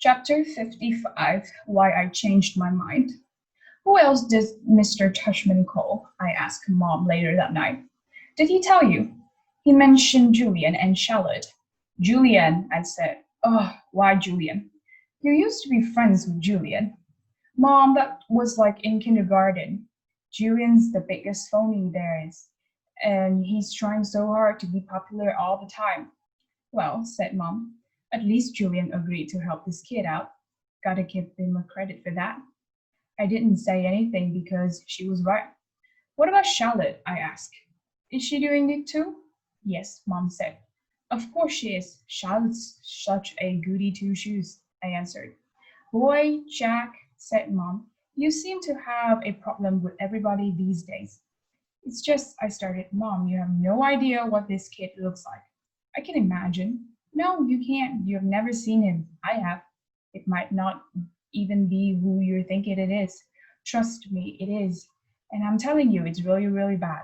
Chapter 55, Why I Changed My Mind. Who else did Mr. Tushman call? I asked Mom later that night. Did he tell you? He mentioned Julian and Charlotte. Julian, I said. Oh, why Julian? You used to be friends with Julian. Mom, that was like in kindergarten. Julian's the biggest phony there is, and he's trying so hard to be popular all the time. Well, said Mom, at least Julian agreed to help this kid out. Gotta give him a credit for that. I didn't say anything because she was right. What about Charlotte? I asked. Is she doing it too? Yes, Mom said. Of course she is. Charlotte's such a goody two shoes, I answered. Boy, Jack, said Mom, you seem to have a problem with everybody these days. It's just, I started, Mom, you have no idea what this kid looks like. I can imagine. No, you can't. You've never seen him. I have. It might not even be who you're thinking it is. Trust me, it is. And I'm telling you, it's really, really bad.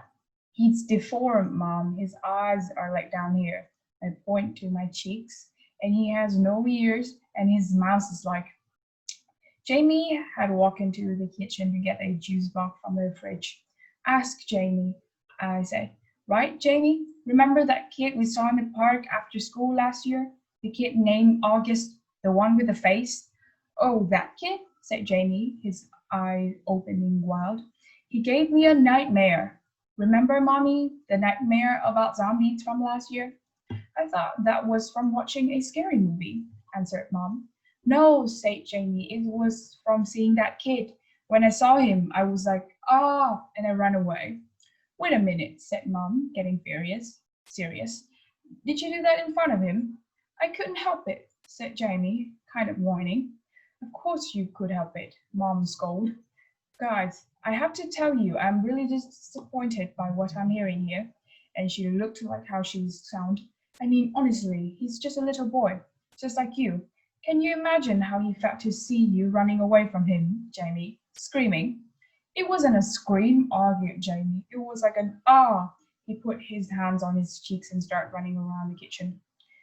He's deformed, Mom. His eyes are like down here. I point to my cheeks, and he has no ears, and his mouth is like. Jamie had walked into the kitchen to get a juice box from the fridge. Ask Jamie, I said. Right, Jamie? Remember that kid we saw in the park after school last year? The kid named August, the one with the face? Oh, that kid? Said Jamie, his eye opening wild. He gave me a nightmare. Remember, Mommy, the nightmare about zombies from last year? I thought that was from watching a scary movie, answered Mom. No, said Jamie, it was from seeing that kid. When I saw him, I was like, ah, and I ran away. Wait a minute, said Mom, getting furious. Serious. Did you do that in front of him? I couldn't help it, said Jamie, kind of whining. Of course you could help it, Mom scolded. Guys, I have to tell you, I'm really disappointed by what I'm hearing here. And she looked like how she sound. I mean, honestly, he's just a little boy, just like you. Can you imagine how he felt to see you running away from him, Jamie, screaming? It wasn't a scream, argued Jamie. It was like an ah. He put his hands on his cheeks and started running around the kitchen.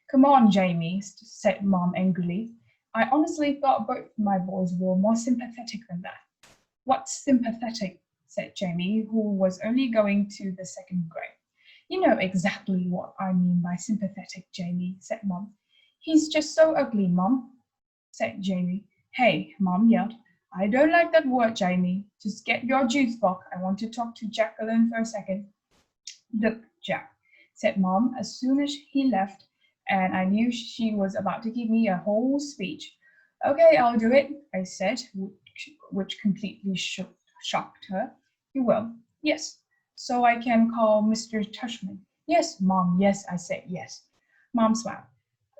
Come on, Jamie, said Mom angrily. I honestly thought both my boys were more sympathetic than that. What's sympathetic? Said Jamie, who was only going to the second grade. You know exactly what I mean by sympathetic, Jamie, said Mom. He's just so ugly, Mom, said Jamie. Hey, Mom yelled. I don't like that word, Jamie. Just get your juice box. I want to talk to Jack alone for a second. Look, Jack, said Mom as soon as he left, and I knew she was about to give me a whole speech. Okay, I'll do it, I said, which completely shocked her. You will? Yes. So I can call Mr. Tushman. Yes, Mom, yes, I said yes. Mom smiled.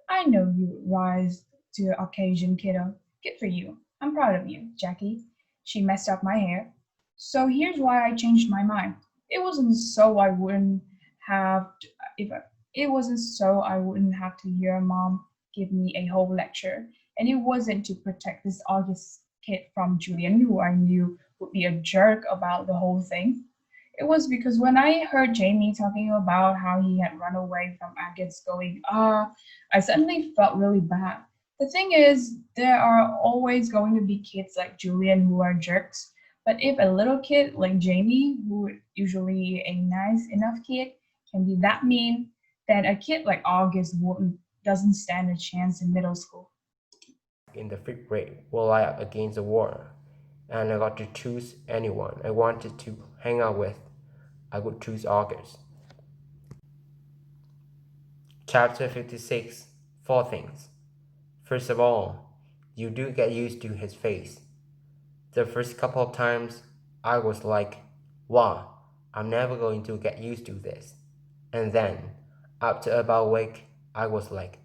I know you rise to the occasion, kiddo. Good for you. I'm proud of you, Jackie. She messed up my hair. So here's why I changed my mind. It wasn't so I wouldn't have to, if it wasn't so I wouldn't have to hear Mom give me a whole lecture, and it wasn't to protect this August kid from Julian, who I knew would be a jerk about the whole thing. It was because when I heard Jamie talking about how he had run away from Agates going, I suddenly felt really bad. The thing is, there are always going to be kids like Julian who are jerks. But if a little kid like Jamie, who usually a nice enough kid, can be that mean, then a kid like August wouldn't doesn't stand a chance in middle school. In the fifth grade, while I against the war, and I got to choose anyone I wanted to hang out with, I would choose August. Chapter 56. Four things. First of all, you do get used to his face. The first couple of times, I was like, wow, I'm never going to get used to this. And then, after about a week, I was like,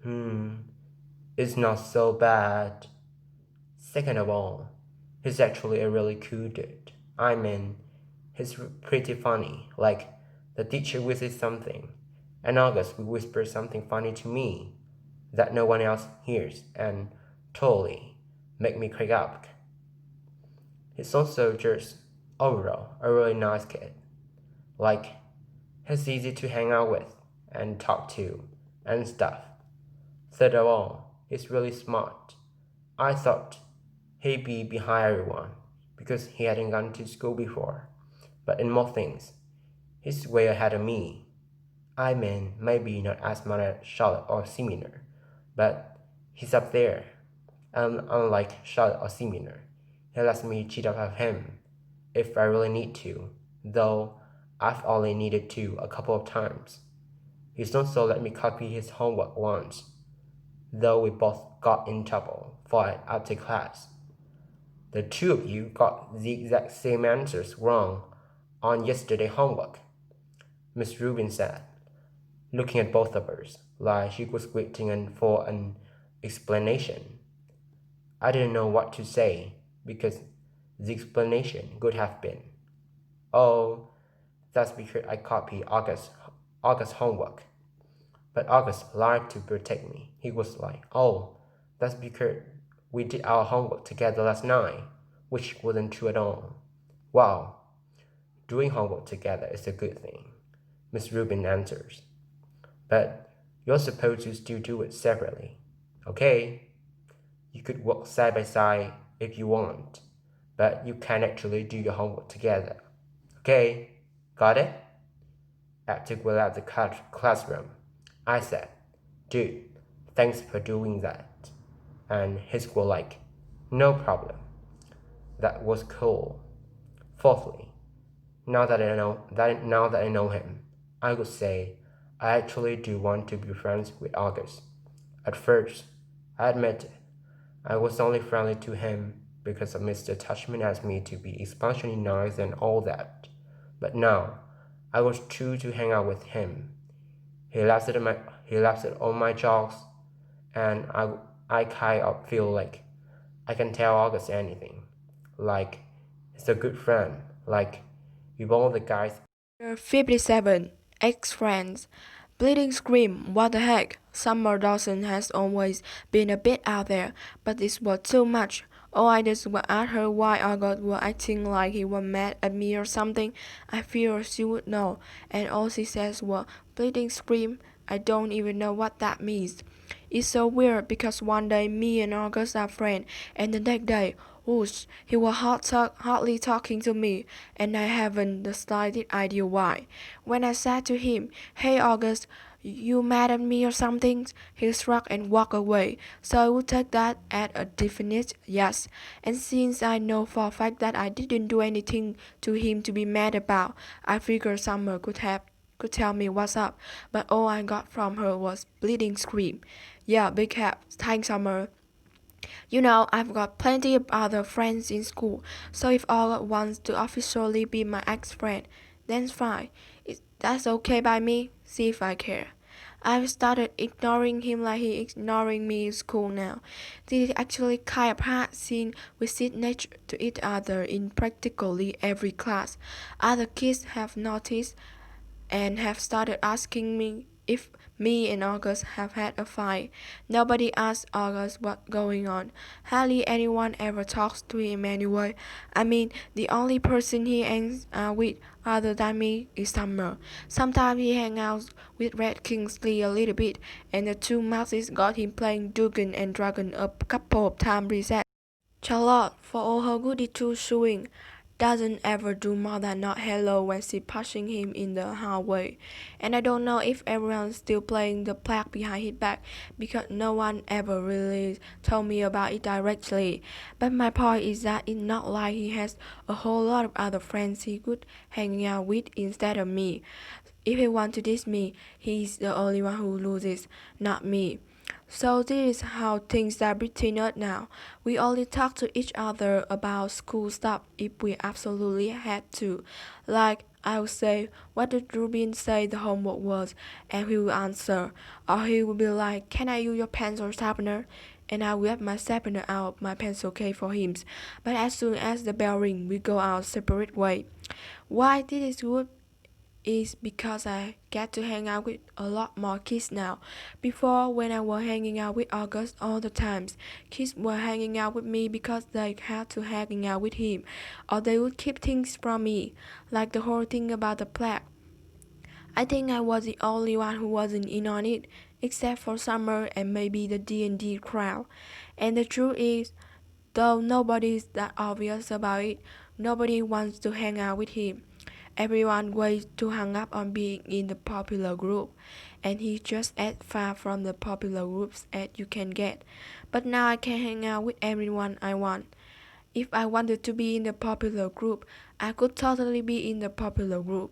hmm, it's not so bad. Second of all, he's actually a really cool dude. I mean, he's pretty funny. Like, the teacher whispers something, and August will whisper something funny to me that no one else hears, and totally make me crack up. He's also just overall a really nice kid. Like, he's easy to hang out with and talk to and stuff. Third of all, He's really smart. I thought he'd be behind everyone because he hadn't gone to school before. But in more things, he's way ahead of me. I mean, maybe not as much as Charlotte or Seminar, but he's up there. And unlike Charlotte or Seminar, he lets me cheat off of him if I really need to, though I've only needed to a couple of times. He's also let me copy his homework once, though we both got in trouble for it after class. The two of you got the exact same answers wrong on yesterday's homework, Miss Rubin said, looking at both of us like she was waiting for an explanation. I didn't know what to say because the explanation could have been, "Oh, that's because I copied August's homework." But August lied to protect me. He was like, "Oh, that's because we did our homework together last night," which wasn't true at all. Wow, doing homework together is a good thing, Miss Rubin answers. But you're supposed to still do it separately. Okay? You could work side by side if you want, but you can't actually do your homework together. Okay? Got it? After we left the classroom, I said, "Dude, thanks for doing that." And his were like, "No problem." That was cool. Fourthly, now that I know him, I would say I actually do want to be friends with August. At first, I admit it, I was only friendly to him because of Mr. Touchman asked me to be especially nice and all that. But now, I was true to hang out with him. He laughs at all my jokes, and I kind of feel like I can tell August anything. Like, he's a good friend. Like, with all the guys. 57. Ex-friends. Bleeding Scream, what the heck? Summer Dawson has always been a bit out there, but this was too much. All I did was ask her why August was acting like he was mad at me or something. I feared she would know, and all she says was, Bleeding Scream. I don't even know what that means. It's so weird because one day me and August are friends, and the next day, whoosh, he was hardly talking to me, and I haven't the slightest idea why. When I said to him, Hey August, you mad at me or something? He shrugged and walked away, so I would take that as a definite yes. And since I know for a fact that I didn't do anything to him to be mad about, I figured Summer could tell me what's up, but all I got from her was bleeding scream. Yeah, big cap. Thanks, Summer. You know, I've got plenty of other friends in school, so if August wants to officially be my ex-friend, then fine. That's okay by me. See if I care. I've started ignoring him like he's ignoring me in school now. This is actually kind of hard since we sit next to each other in practically every class. Other kids have noticed and have started asking me if me and August have had a fight. Nobody asks August what's going on. Hardly anyone ever talks to him anyway. I mean, the only person he hangs out with other than me is Summer. Sometimes he hangs out with Red Kingsley a little bit, and the two Maxes got him playing Dungeons and Dragons a couple of times recently. Charlotte, for all her goody two-shoeing, doesn't ever do more than not hello when she's pushing him in the hallway. And I don't know if everyone's still playing the plaque behind his back because no one ever really told me about it directly. But my point is that it's not like he has a whole lot of other friends he could hang out with instead of me. If he wants to diss me, he's the only one who loses, not me. So this is how things are between us now. We only talk to each other about school stuff if we absolutely had to. Like I would say, what did Rubin say the homework was? And he will answer. Or he will be like, can I use your pencil sharpener? And I will get my sharpener out of my pencil case for him. But as soon as the bell rings, we go our separate way. Why this is good is because I get to hang out with a lot more kids now. Before, when I was hanging out with August all the times, kids were hanging out with me because they had to hang out with him, or they would keep things from me, like the whole thing about the plaque. I think I was the only one who wasn't in on it, except for Summer and maybe the D&D crowd. And the truth is, though nobody's that obvious about it, nobody wants to hang out with him. Everyone way too hung up on being in the popular group, and he's just as far from the popular groups as you can get. But now I can hang out with everyone I want. If I wanted to be in the popular group, I could totally be in the popular group.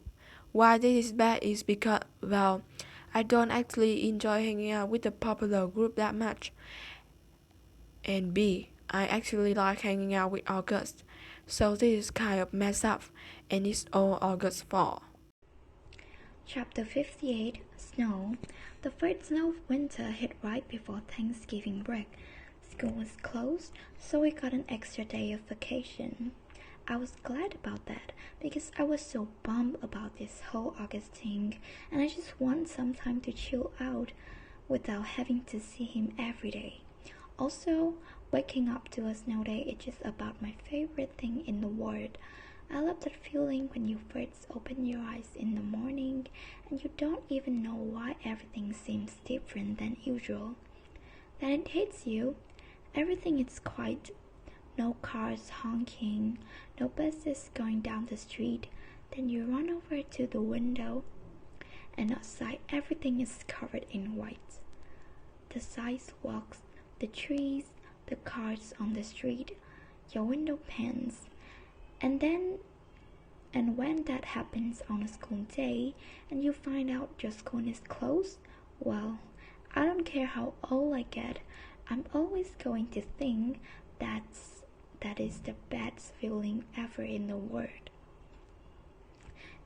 Why this is bad is because, well, I don't actually enjoy hanging out with the popular group that much. And B, I actually like hanging out with August. So this is kind of messed up, and it's all August's fault. Chapter 58 Snow. The first snow of winter hit right before Thanksgiving break. School was closed, so we got an extra day of vacation. I was glad about that because I was so bummed about this whole August thing, and I just want some time to chill out without having to see him every day. Also, waking up to a snow day is just about my favorite thing in the world. I love that feeling when you first open your eyes in the morning and you don't even know why everything seems different than usual. Then it hits you. Everything is quiet. No cars honking, no buses going down the street. Then you run over to the window, and outside everything is covered in white. The sidewalks, the trees, the cars on the street, your window panes. And when that happens on a school day and you find out your school is closed, well, I don't care how old I get, I'm always going to think that is the best feeling ever in the world.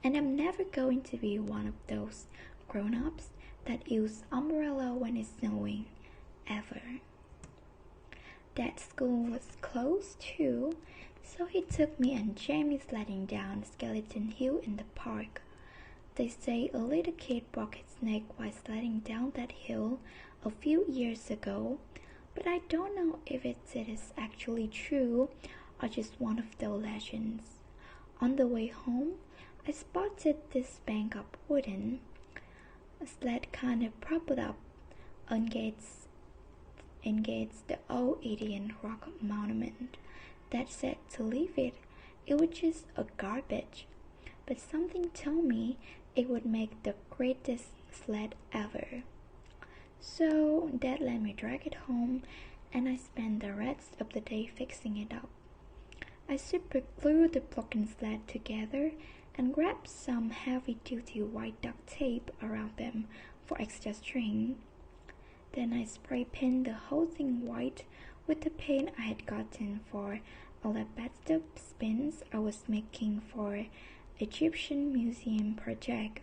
And I'm never going to be one of those grown-ups that use umbrella when it's snowing, ever. Dad's school was closed too, so he took me and Jamie sledding down Skeleton Hill in the park. They say a little kid broke his neck while sledding down that hill a few years ago, but I don't know if it is actually true or just one of those legends. On the way home, I spotted this bank of wooden sled kind of propped up against the old Indian rock monument. Dad said to leave it. It was just a garbage, but something told me it would make the greatest sled ever. So Dad let me drag it home, and I spent the rest of the day fixing it up. I super glued the broken sled together and grabbed some heavy-duty white duct tape around them for extra string. Then I spray painted the whole thing white with the paint I had gotten for alabaster spins I was making for Egyptian museum project.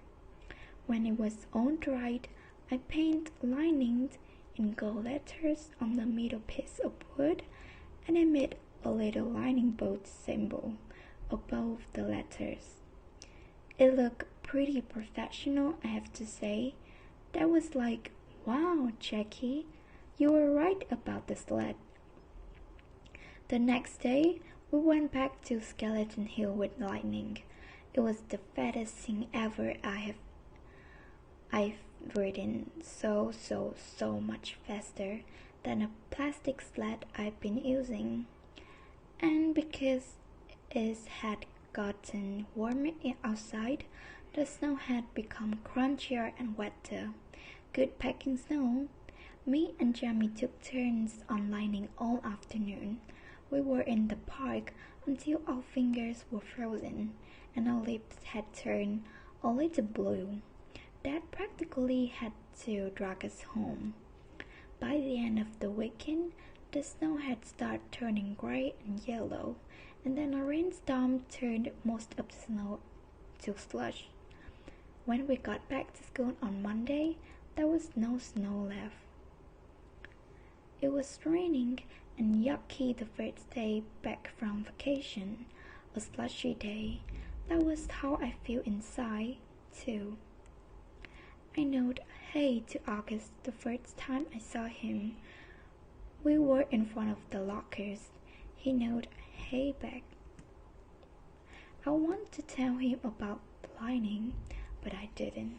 When it was all dried, I painted linings in gold letters on the middle piece of wood, and I made a little lightning bolt symbol above the letters. It looked pretty professional, I have to say. That was like, wow, Jackie, you were right about the sled. The next day, we went back to Skeleton Hill with Lightning. It was the fattest thing ever I've ridden, so much faster than a plastic sled I've been using. And because it had gotten warmer outside, the snow had become crunchier and wetter. Good packing snow. Me and Jamie took turns on lining all afternoon. We were in the park until our fingers were frozen and our lips had turned a little blue. Dad practically had to drag us home. By the end of the weekend, the snow had started turning gray and yellow, and then a rainstorm turned most of the snow to slush. When we got back to school on Monday, there was no snow left. It was raining and yucky the first day back from vacation, a slushy day. That was how I feel inside, too. I nodded hey to August the first time I saw him. We were in front of the lockers. He nodded hey back. I wanted to tell him about blinding, but I didn't.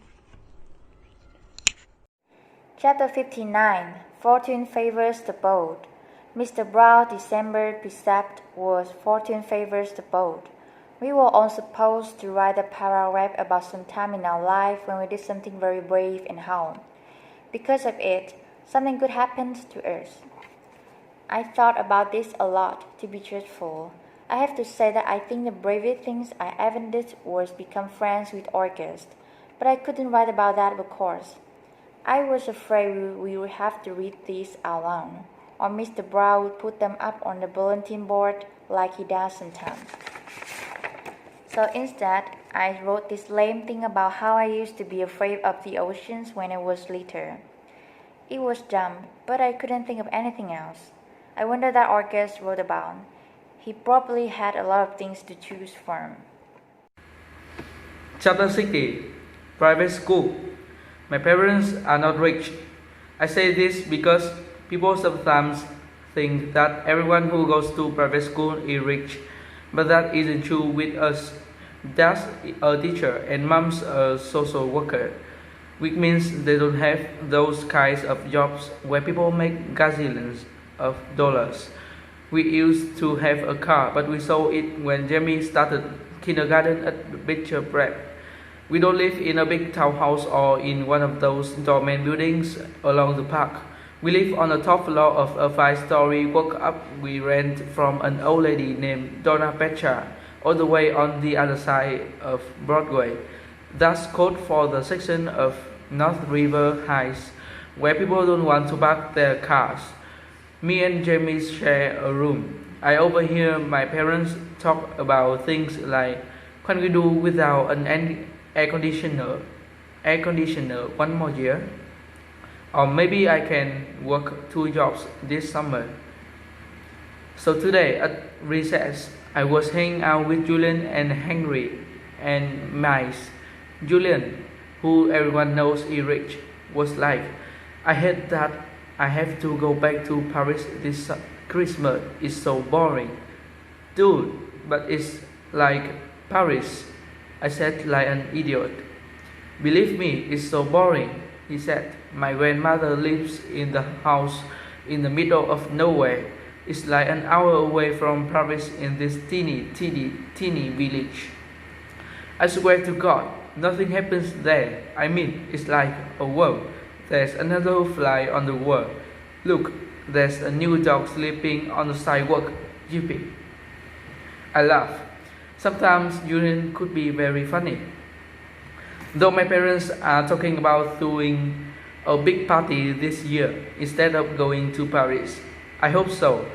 Chapter 59 Fortune Favors the Bold. Mr. Brown's December precept was Fortune favors the bold. We were all supposed to write a paragraph about some time in our life when we did something very brave and how, because of it, something good happened to us. I thought about this a lot, to be truthful. I have to say that I think the bravest things I ever did was become friends with August, but I couldn't write about that, of course. I was afraid we would have to read these out loud, or Mr. Brown would put them up on the bulletin board like he does sometimes. So instead, I wrote this lame thing about how I used to be afraid of the oceans when I was little. It was dumb, but I couldn't think of anything else. I wonder that August wrote about. He probably had a lot of things to choose from. Chapter 60 Private School. My parents are not rich. I say this because people sometimes think that everyone who goes to private school is rich, but that isn't true with us. Dad's a teacher and mom's a social worker, which means they don't have those kinds of jobs where people make gazillions of dollars. We used to have a car, but we sold it when Jamie started kindergarten at Beecher Prep. We don't live in a big townhouse or in one of those doorman buildings along the park. We live on the top floor of a 5-story walk-up we rent from an old lady named Donna Petra, all the way on the other side of Broadway. That's code for the section of North River Heights where people don't want to park their cars. Me and Jamie share a room. I overhear my parents talk about things like, can we do without an air conditioner one more year? Or maybe I can work 2 jobs this summer. So today at recess, I was hanging out with Julian and Henry and Mice. Julian, who everyone knows is rich, was like, I hate that I have to go back to Paris this Christmas. It's so boring. Dude, but it's like Paris, I said like an idiot. Believe me, it's so boring, he said. My grandmother lives in the house in the middle of nowhere. It's like an hour away from Paris in this teeny village. I swear to God, nothing happens there. I mean, it's like a world. There's another fly on the wall. Look, there's a new dog sleeping on the sidewalk, yippee. I laugh. Sometimes Julian could be very funny. Though my parents are talking about doing a big party this year instead of going to Paris. I hope so.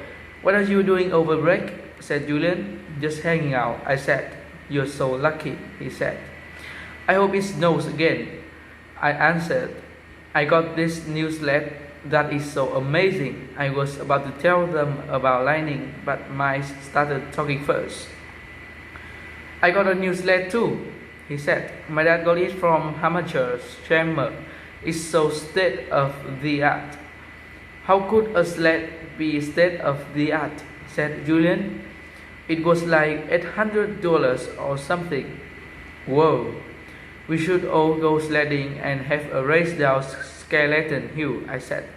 What are you doing over break? Said Julian. Just hanging out, I said. You're so lucky, he said. I hope it snows again, I answered. I got this new sled that is so amazing. I was about to tell them about lightning, but Mice started talking first. I got a new sled too, he said. My dad got it from Amateur Chamber. It's so state of the art. How could a sled be state of the art? Said Julian. It was like $800 or something. Whoa. We should all go sledding and have a race down Skeleton Hill, I said.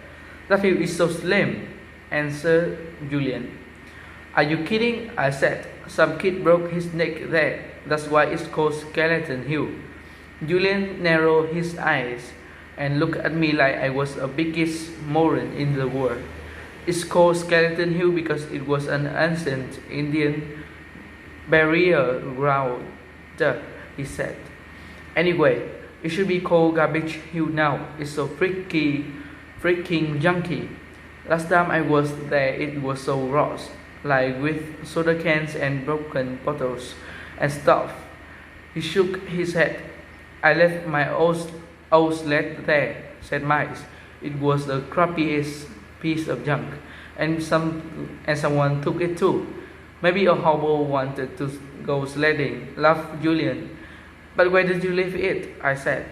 That hill is so slim, answered Julian. Are you kidding? I said. Some kid broke his neck there. That's why it's called Skeleton Hill. Julian narrowed his eyes and looked at me like I was the biggest moron in the world. It's called Skeleton Hill because it was an ancient Indian burial ground, he said. Anyway, it should be called Garbage Hill now. It's so freaking junky. Last time I was there, it was so rough, like with soda cans and broken bottles and stuff. He shook his head. I left my old sled there, said Mice. It was the crappiest piece of junk, and someone took it too. Maybe a hobo wanted to go sledding, laughed Julian. But where did you leave it? I said.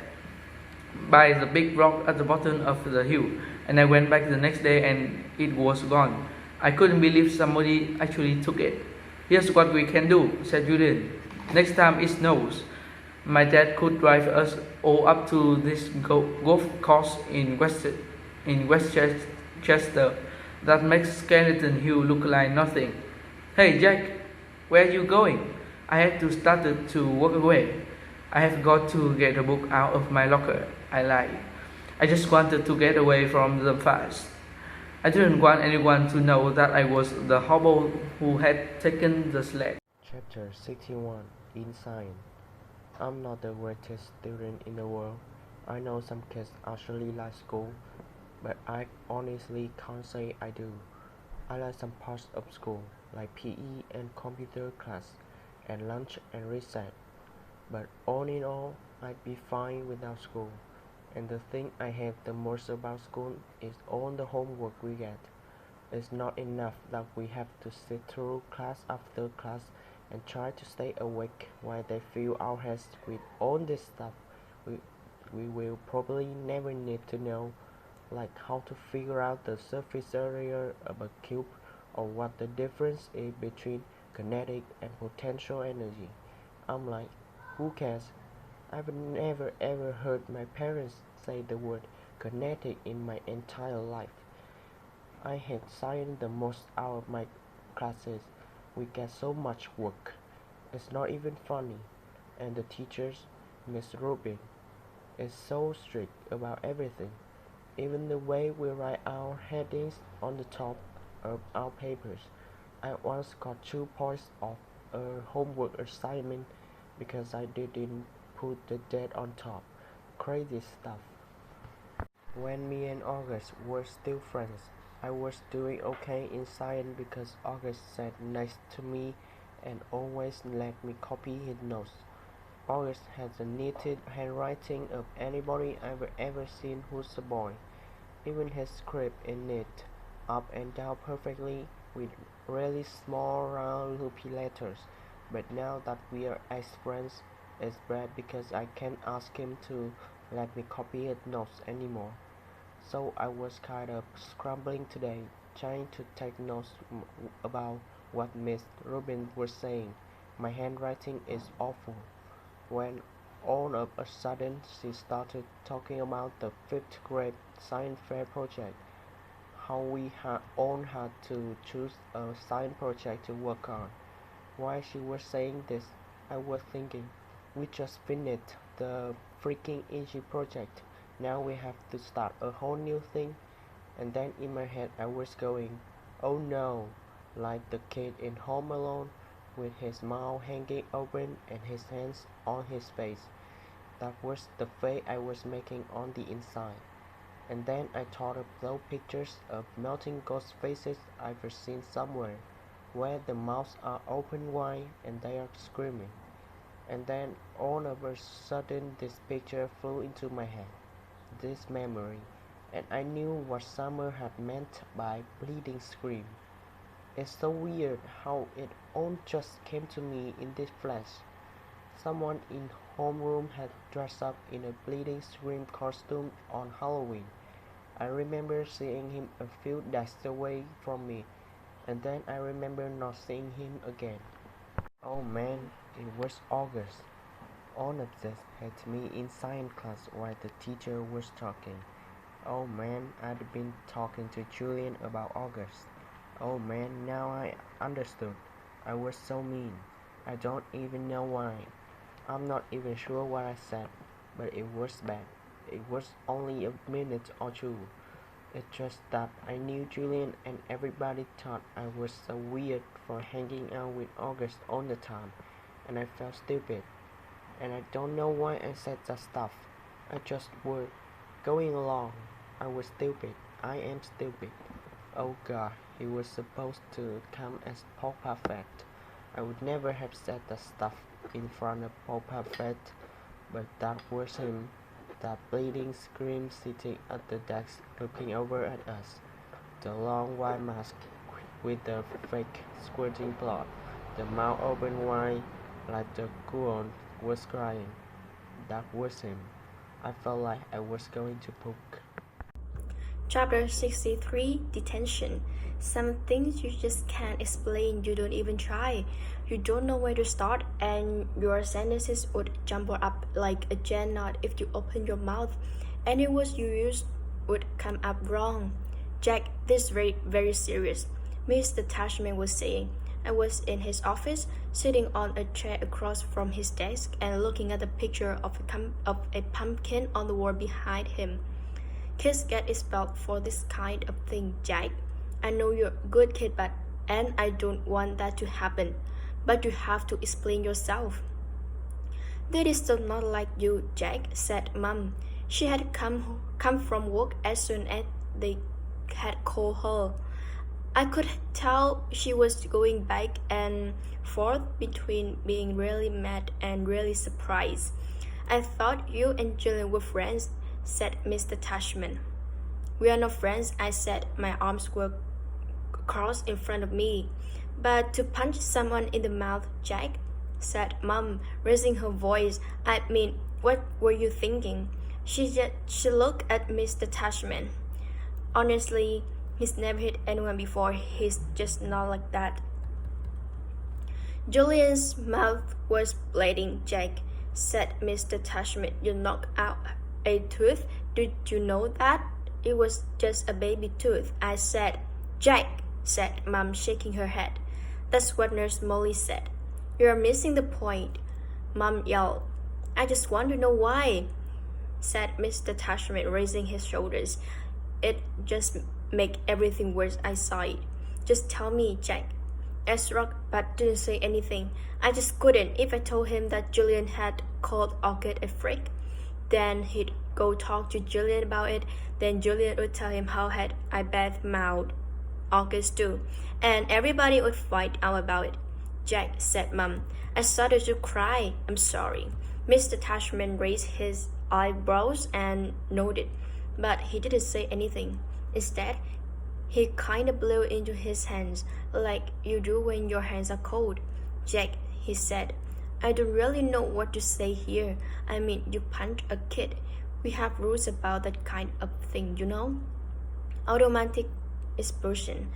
By the big rock at the bottom of the hill, and I went back the next day and it was gone. I couldn't believe somebody actually took it. Here's what we can do, said Julian. Next time it snows, My dad could drive us all up to this golf course in Westchester that makes Skeleton Hill look like nothing. Hey Jack, where are you going? I had to start to walk away. I have got to get a book out of my locker. I lied. I just wanted to get away from the fast. I didn't want anyone to know that I was the hobo who had taken the sled. Chapter 61 In Science. I'm not the greatest student in the world. I know some kids actually like school, but I honestly can't say I do. I like some parts of school, like PE and computer class, and lunch and recess. But all in all, I'd be fine without school. And the thing I hate the most about school is all the homework we get. It's not enough that we have to sit through class after class and try to stay awake while they fill our heads with all this stuff we will probably never need to know, like how to figure out the surface area of a cube or what the difference is between kinetic and potential energy. I'm like, who cares? I've never ever heard my parents say the word kinetic in my entire life. I hate science the most out of my classes. We get so much work. It's not even funny. And the teachers, Miss Rubin, is so strict about everything. Even the way we write our headings on the top of our papers. I once got 2 points off a homework assignment because I didn't put the date on top. Crazy stuff. When me and August were still friends, I was doing okay in science because August sat next to me and always let me copy his notes. August has the neatest handwriting of anybody I've ever seen who's a boy. Even his script is neat, up and down perfectly, with really small round loopy letters. But now that we are ex-friends, it's bad because I can't ask him to let me copy his notes anymore. So I was kind of scrambling today, trying to take notes about what Miss Rubin was saying. My handwriting is awful. When all of a sudden she started talking about the 5th grade science fair project, how we all had to choose a science project to work on. While she was saying this, I was thinking, we just finished the freaking easy project. Now we have to start a whole new thing. And then in my head I was going, oh no, like the kid in Home Alone with his mouth hanging open and his hands on his face. That was the face I was making on the inside. And then I thought of those pictures of melting ghost faces I've seen somewhere, where the mouths are open wide and they are screaming. And then all of a sudden this picture flew into my head, this memory, and I knew what Summer had meant by bleeding scream. It's so weird how it all just came to me in this flash. Someone in homeroom had dressed up in a bleeding scream costume on Halloween. I remember seeing him a few desks away from me, and then I remember not seeing him again. Oh man, it was August. All of this hit me in science class while the teacher was talking. Oh man, I'd been talking to Julian about August. Oh man, now I understood. I was so mean. I don't even know why. I'm not even sure what I said, but it was bad. It was only a minute or two. It's just that I knew Julian and everybody thought I was so weird for hanging out with August all the time, and I felt stupid. And I don't know why I said that stuff. I just was going along. I was stupid. I am stupid. Oh God, he was supposed to come as Papa Fett. I would never have said that stuff in front of Papa Fett, but that was him. That bleeding scream sitting at the desk looking over at us. The long white mask with the fake squirting blood. The mouth open wide like the Guon was crying. That was him. I felt like I was going to puke. Chapter 63 Detention. Some things you just can't explain, you don't even try. You don't know where to start, and your sentences would jumble up like a jet knot if you open your mouth. Any words you use would come up wrong. Jack, this is very, very serious, Mr. Tashman was saying. I was in his office, sitting on a chair across from his desk and looking at the picture of a pumpkin on the wall behind him. Kids get expelled for this kind of thing, Jack. I know you're a good kid, and I don't want that to happen. But you have to explain yourself. That is so not like you, Jack, said Mum. She had come from work as soon as they had called her. I could tell she was going back and forth between being really mad and really surprised. I thought you and Julian were friends, said Mr. Tashman. We are not friends, I said. My arms were crossed in front of me. But to punch someone in the mouth, Jack, said Mum, raising her voice. I mean, what were you thinking? She looked at Mr. Tashman. Honestly, he's never hit anyone before. He's just not like that. Julian's mouth was bleeding, Jack, said Mr. Tashman. You knocked out a tooth. Did you know that? It was just a baby tooth, I said. Jack, said Mum, shaking her head. That's what Nurse Molly said. You're missing the point, Mum yelled. I just want to know why, said Mr. Tashman, raising his shoulders. It just make everything worse, I sighed. Just tell me, Jack. I shrugged but didn't say anything. I just couldn't. If I told him that Julian had called August a freak, then he'd go talk to Julian about it. Then Julian would tell him how had I bad-mouthed August too, and everybody would find out about it. Jack, said Mum. I started to cry. I'm sorry. Mr. Tashman raised his eyebrows and nodded, but he didn't say anything. Instead, he kind of blew into his hands, like you do when your hands are cold. Jack, he said, I don't really know what to say here. I mean, you punch a kid. We have rules about that kind of thing, you know? Automatic expulsion.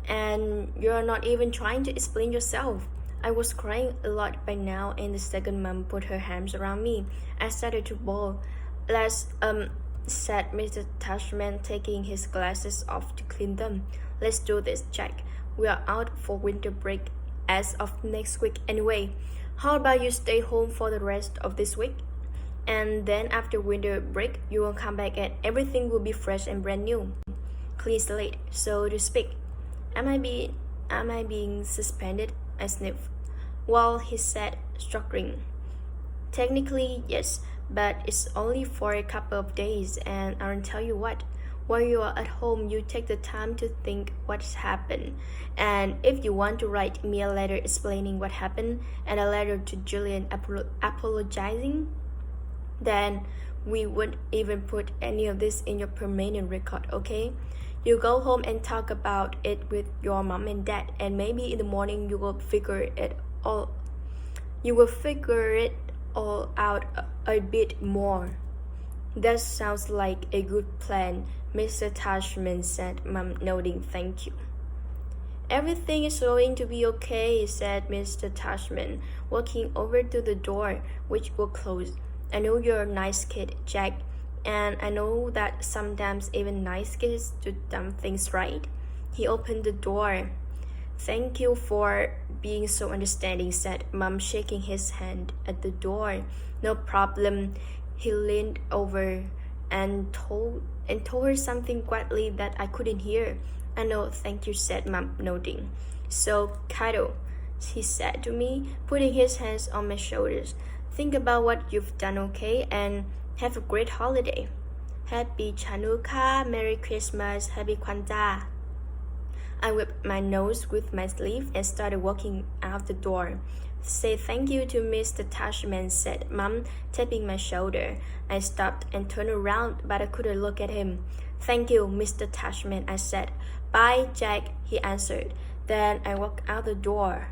And you're not even trying to explain yourself. I was crying a lot by now, and the second Mum put her arms around me. I started to bawl. Let's, said Mr. Tashman, taking his glasses off to clean them. Let's do this, Jack. We are out for winter break as of next week anyway. How about you stay home for the rest of this week? And then after winter break, you will come back and everything will be fresh and brand new. Clean slate, so to speak. Am I being suspended? I sniffed. Well, he said, struggling. Technically, yes, but it's only for a couple of days, and I'll tell you what. While you are at home, you take the time to think what's happened. And if you want to write me a letter explaining what happened and a letter to Julian apologizing, then we won't even put any of this in your permanent record, okay? You go home and talk about it with your mom and dad, and maybe in the morning you will figure it all out a bit more. That sounds like a good plan, Mr. Tashman said, Mum nodding. Thank you. Everything is going to be okay, said Mr. Tashman, walking over to the door, which will close. I know you're a nice kid, Jack, and I know that sometimes even nice kids do dumb things, right? He opened the door. Thank you for being so understanding, said Mum, shaking his hand at the door. No problem. He leaned over and told her something quietly that I couldn't hear. I know, thank you, said Mum, nodding. So, Kaido, he said to me, putting his hands on my shoulders. Think about what you've done, okay? And have a great holiday. Happy Chanukah, Merry Christmas, Happy Kwanzaa. I whipped my nose with my sleeve and started walking out the door. Say thank you to Mr. Tashman, said Mum, tapping my shoulder. I stopped and turned around, but I couldn't look at him. Thank you, Mr. Tashman, I said. Bye, Jack, he answered. Then I walked out the door.